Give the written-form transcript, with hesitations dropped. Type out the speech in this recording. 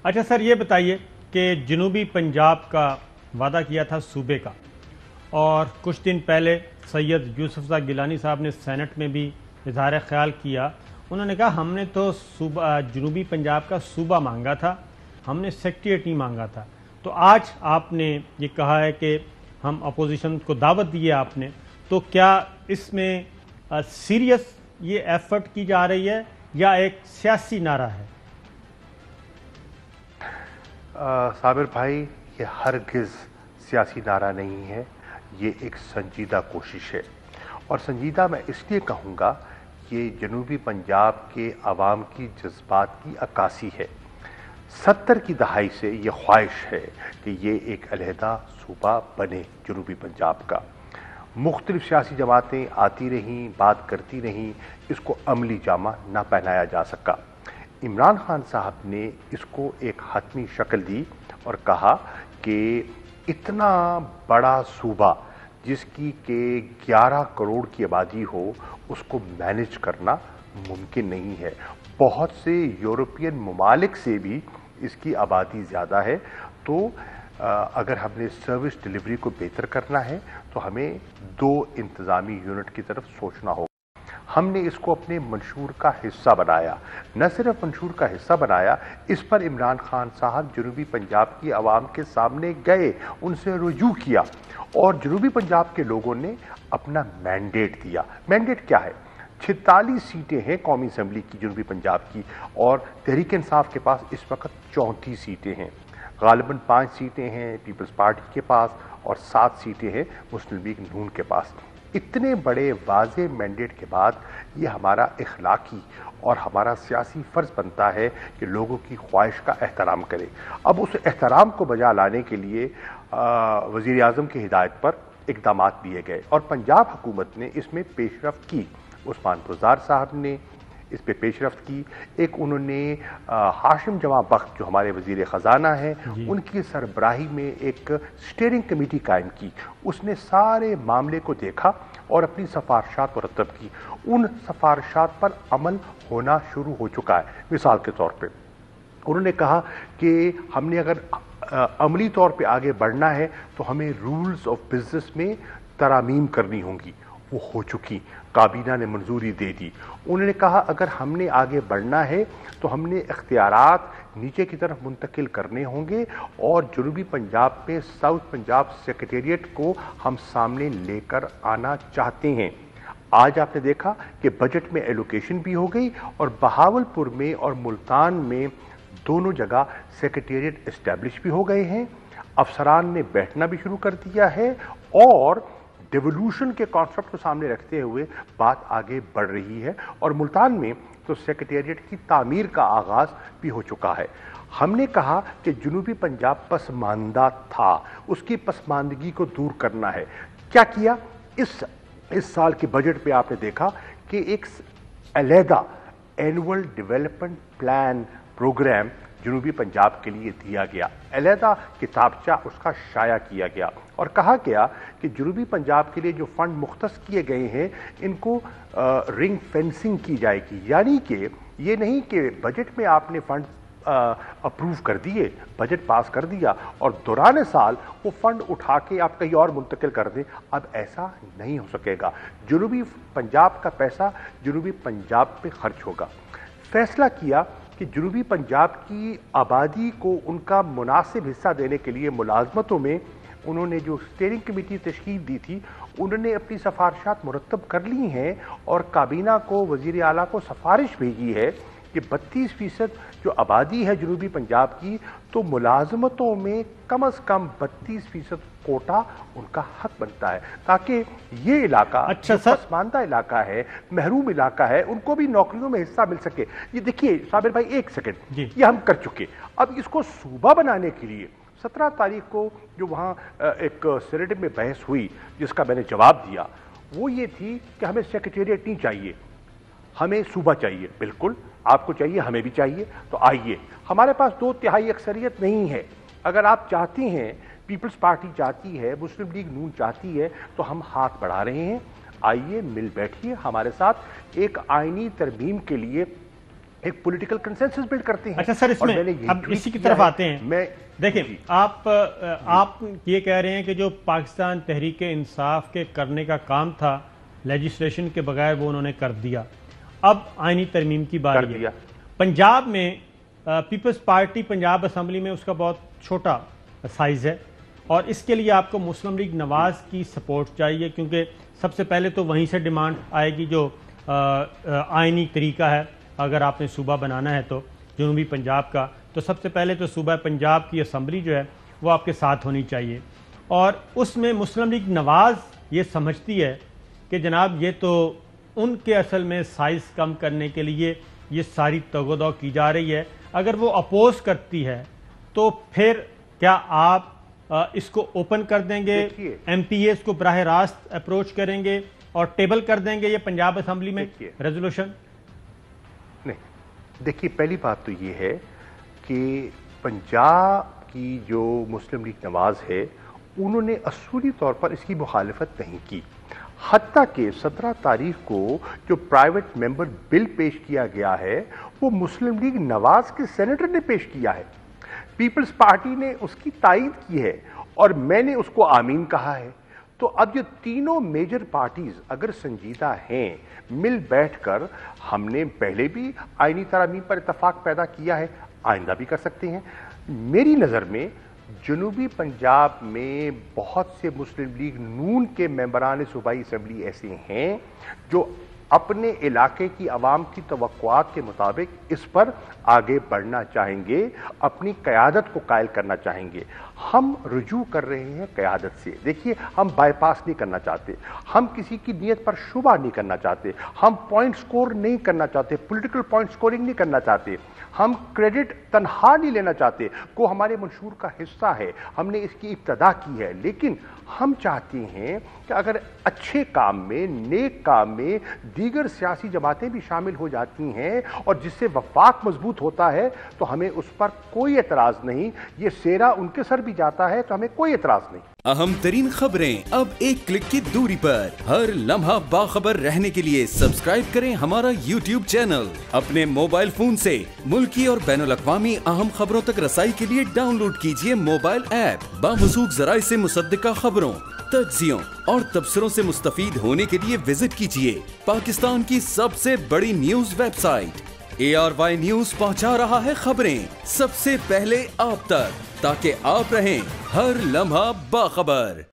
अच्छा सर, ये बताइए कि जनूबी पंजाब का वादा किया था सूबे का, और कुछ दिन पहले सैयद यूसुफ गिलानी साहब ने सेनेट में भी इजहार ख्याल किया। उन्होंने कहा हमने तो सूबा जनूबी पंजाब का सूबा मांगा था, हमने सेक्रेटेरिएट नहीं मांगा था। तो आज आपने ये कहा है कि हम अपोजिशन को दावत दी है आपने, तो क्या इसमें सीरियस ये एफर्ट की जा रही है या एक सियासी नारा है? साबिर भाई, ये हरगिज़ सियासी नारा नहीं है, ये एक संजीदा कोशिश है। और संजीदा मैं इसलिए कहूँगा, ये जनूबी पंजाब के अवाम की जज्बात की अक्कासी है। 70 की दहाई से ये ख्वाहिश है कि ये एक अलहदा सूबा बने जनूबी पंजाब का। मुख्तलिफ सियासी जमातें आती रहीं, बात करती रहीं, इसको अमली जामा ना पहनाया जा सका। इमरान खान साहब ने इसको एक हतमी शक्ल दी और कहा कि इतना बड़ा सूबा जिसकी के 11 करोड़ की आबादी हो, उसको मैनेज करना मुमकिन नहीं है। बहुत से यूरोपियन ममालिक से भी इसकी आबादी ज़्यादा है। तो अगर हमने सर्विस डिलीवरी को बेहतर करना है तो हमें 2 इंतज़ामी यूनिट की तरफ सोचना होगा। हमने इसको अपने मंशूर का हिस्सा बनाया। न सिर्फ मंशूर का हिस्सा बनाया, इस पर इमरान खान साहब जनूबी पंजाब की आवाम के सामने गए, उनसे रुजू किया और जनूबी पंजाब के लोगों ने अपना मैंडेट दिया। मैंडेट क्या है? 46 सीटें हैं कौमी असम्बली की जनूबी पंजाब की, और तहरीक इंसाफ के पास इस वक्त 34 सीटें हैं। गालिबन 5 सीटें हैं पीपल्स पार्टी के पास और 7 सीटें हैं मुस्लिम लीग नून के पास। इतने बड़े वाज़े मैंडेट के बाद ये हमारा इखलाकी और हमारा सियासी फ़र्ज़ बनता है कि लोगों की ख्वाहिश का एहतराम करें। अब उस एहतराम को बजा लाने के लिए वज़ीर आज़म की हिदायत पर इक़दामात लिए गए और पंजाब हुकूमत ने इसमें पेशरफ़्त की। उस्मान बुज़दार साहब ने इस पे पेशरफ्त की। एक उन्होंने हाशिम जमा बख्त जो हमारे वज़ीर ख़जाना हैं, उनकी सरबराही में एक स्टीयरिंग कमेटी कायम की। उसने सारे मामले को देखा और अपनी सिफारिशात मुरतब की। उन सिफारिशात पर अमल होना शुरू हो चुका है। मिसाल के तौर पे उन्होंने कहा कि हमने अगर अमली तौर पे आगे बढ़ना है तो हमें रूल्स ऑफ बिजनेस में तरामीम करनी होंगी। वो हो चुकी, काबीना ने मंजूरी दे दी। उन्होंने कहा अगर हमने आगे बढ़ना है तो हमने इख्तियारात नीचे की तरफ मुंतकिल करने होंगे और जनूबी पंजाब में साउथ पंजाब सेक्रेटेरिएट को हम सामने लेकर आना चाहते हैं। आज आपने देखा कि बजट में एलोकेशन भी हो गई और बहावलपुर में और मुल्तान में दोनों जगह सेक्रेटेरिएट इस्टेब्लिश भी हो गए हैं। अफसरान ने बैठना भी शुरू कर दिया है और डेवोल्यूशन के कॉन्सेप्ट को सामने रखते हुए बात आगे बढ़ रही है और मुल्तान में तो सेक्रेटेरिएट की तामीर का आगाज भी हो चुका है। हमने कहा कि जनूबी पंजाब पसमानदा था, उसकी पसमानदगी को दूर करना है। क्या किया? इस साल के बजट पे आपने देखा कि एक अलहदा एनुअल डेवलपमेंट प्लान प्रोग्राम जनूबी पंजाब के लिए दिया गया। अलहदा किताबचा उसका शाया किया गया और कहा गया कि जनूबी पंजाब के लिए जो फंड मुख्तस किए गए हैं, इनको रिंग फेंसिंग की जाएगी। यानी कि ये नहीं कि बजट में आपने फंड अप्रूव कर दिए, बजट पास कर दिया और दौरान साल वो फंड उठा के आप कहीं और मुंतकिल कर दें। अब ऐसा नहीं हो सकेगा। जनूबी पंजाब का पैसा जनूबी पंजाब पे खर्च होगा। फैसला किया कि जनूबी पंजाब की आबादी को उनका मुनासिब हिस्सा देने के लिए मुलाजमतों में उन्होंने जो स्टीयरिंग कमेटी तश्कील दी थी, उन्होंने अपनी सिफारिशात मुरतब कर ली हैं और काबीना को, वज़ीर आला को सिफारिश भेजी है कि 32% जो आबादी है जनूबी पंजाब की, तो मुलाजमतों में कम अज़ कम 32% कोटा उनका हक बनता है, ताकि ये इलाका अच्छा पसमानदा इलाका है, महरूम इलाका है, उनको भी नौकरियों में हिस्सा मिल सके। ये देखिए साबिर भाई, एक सेकंड, ये हम कर चुके। अब इसको सूबा बनाने के लिए 17 तारीख को जो वहाँ एक सेनेट में बहस हुई, जिसका मैंने जवाब दिया, वो ये थी कि हमें सेक्रेटेरिएट नहीं चाहिए, हमें सूबा चाहिए। बिल्कुल, आपको चाहिए, हमें भी चाहिए, तो आइए। हमारे पास 2/3 अक्सरियत नहीं है। अगर आप चाहती हैं, पीपल्स पार्टी चाहती है, मुस्लिम लीग नून चाहती है, तो हम हाथ बढ़ा रहे हैं। आइए, मिल बैठिए हमारे साथ, एक आईनी तरमीम के लिए ایک پولیٹیکل کنسنسس بلڈ کرتے ہیں. اچھا سر، اس میں اب اسی کی طرف آتے ہیں. دیکھیں آپ یہ کہہ رہے ہیں کہ جو پاکستان تحریک انصاف کے کرنے کا کام تھا لیجسلیشن کے بغیر وہ انہوں نے کر دیا. اب آئینی ترمیم کی باری ہے. پنجاب میں پیپلز پارٹی پنجاب اسمبلی میں اس کا بہت چھوٹا سائز ہے اور اس کے لیے آپ کو مسلم لیگ نواز کی سپورٹ چاہیے، کیونکہ سب سے پہلے تو وہیں سے ڈیمانڈ آئے گی جو آئینی طریقہ ہے. اگر آپ نے صوبہ بنانا ہے تو جنوبی پنجاب کا، تو سب سے پہلے تو صوبہ پنجاب کی اسمبلی جو ہے وہ آپ کے ساتھ ہونی چاہیے. اور اس میں مسلم لیگ نواز یہ سمجھتی ہے کہ جناب یہ تو ان کے اصل میں سائز کم کرنے کے لیے یہ ساری تگ و دو کی جا رہی ہے. اگر وہ اپوز کرتی ہے تو پھر کیا آپ اس کو اوپن کر دیں گے، ایم پی ایز کو براہ راست اپروچ کریں گے اور ٹیبل کر دیں گے یہ پنجاب اسمبلی میں ریزولوشن؟ نہیں، دیکھیے پہلی بات تو یہ ہے کہ پنجاب کی جو مسلم لیگ نواز ہے انہوں نے اصولی طور پر اس کی مخالفت نہیں کی. حتیٰ کہ 17 تاریخ کو جو پرائیویٹ ممبر بل پیش کیا گیا ہے وہ مسلم لیگ نواز کے سینیٹر نے پیش کیا ہے. پیپلز پارٹی نے اس کی تائید کی ہے اور میں نے اس کو آمین کہا ہے. تو اب یہ تینوں میجر پارٹیز اگر سنجیدہ ہیں، مل بیٹھ کر، ہم نے پہلے بھی آئینی ترامیم پر اتفاق پیدا کیا ہے، آئندہ بھی کر سکتے ہیں. میری نظر میں جنوبی پنجاب میں بہت سے مسلم لیگ نون کے ممبران صوبائی اسمبلی ایسے ہیں جو اپنے علاقے کی عوام کی توقعات کے مطابق اس پر آگے بڑھنا چاہیں گے، اپنی قیادت کو قائل کرنا چاہیں گے. ہم رجوع کر رہے ہیں قیادت سے. دیکھیے ہم بائی پاس نہیں کرنا چاہتے، ہم کسی کی نیت پر شبہ نہیں کرنا چاہتے، ہم پوائنٹ سکور نہیں کرنا چاہتے، پولیٹیکل پوائنٹ سکورنگ نہیں کرنا چاہتے، ہم کریڈٹ تنہا نہیں لینا چاہتے. کو ہمارے منشور کا حصہ ہے، ہم نے اس کی ابتدا کی ہے، لیکن ہم چاہتے ہیں کہ اگر اچھے کام میں، نیک کام میں دیگر سیاسی جماعتیں بھی شامل ہو جاتی ہیں اور جس سے وفاق مضبوط ہوتا ہے تو ہمیں اس پر کوئی اعتراض نہیں. یہ سیرا ان کے سر بھی جاتا ہے تو ہمیں کوئی اعتراض نہیں. اہم ترین خبریں اب ایک کلک کی دوری پر. ہر لمحہ باخبر رہنے کے لیے سبسکرائب کریں ہمارا یوٹیوب چینل. اپنے موبائل فون سے ملکی اور بین الاقوامی اہم خبروں تک رسائی کے لیے ڈاؤن لوڈ کیجیے موبائل ایپ. باموثوق ذرائع سے مصدقہ خبروں، تجزیوں اور تبصروں سے مستفید ہونے کے لیے وزٹ کیجیے پاکستان کی سب سے بڑی news website ARY news. پہنچا رہا ہے خبریں سب سے پہلے آپ تک تاکہ آپ رہیں ہر لمحہ باخبر.